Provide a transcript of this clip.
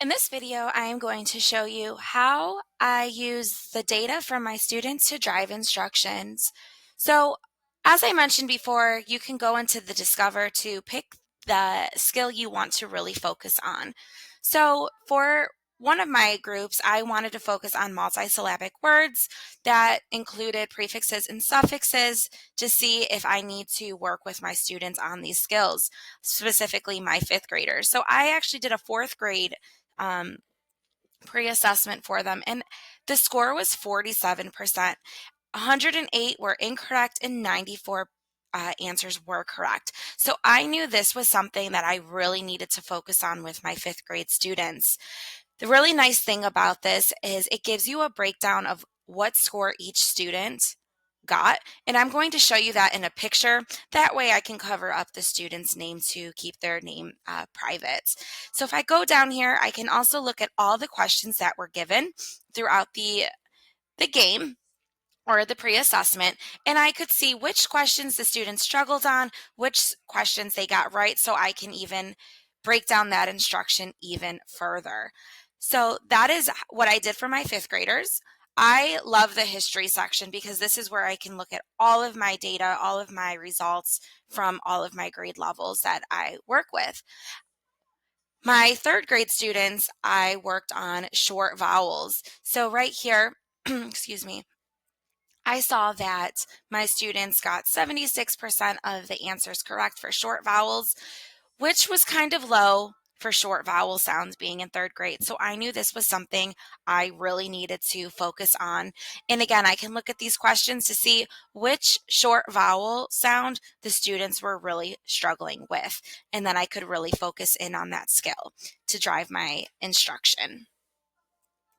In this video, I am going to show you how I use the data from my students to drive instructions. So, as I mentioned before, you can go into the Discover to pick the skill you want to really focus on. So, for one of my groups, I wanted to focus on multisyllabic words that included prefixes and suffixes to see if I need to work with my students on these skills, specifically my fifth graders. So, I actually did a fourth grade um, pre-assessment for them, and the score was 47%. 108 were incorrect and 94 answers were correct. So I knew this was something that I really needed to focus on with my fifth grade students. The really nice thing about this is it gives you a breakdown of what score each student got, and I'm going to show you that in a picture. That way I can cover up the student's name to keep their name private. So if I go down here, I can also look at all the questions that were given throughout the game or the pre-assessment, and I could see which questions the students struggled on, which questions they got right, so I can even break down that instruction even further. So that is what I did for my fifth graders. I love the history section because this is where I can look at all of my data, all of my results from all of my grade levels that I work with. My third grade students, I worked on short vowels. So right here, excuse me, I saw that my students got 76% of the answers correct for short vowels, which was kind of low for short vowel sounds being in third grade. So I knew this was something I really needed to focus on. And again, I can look at these questions to see which short vowel sound the students were really struggling with. And then I could really focus in on that skill to drive my instruction.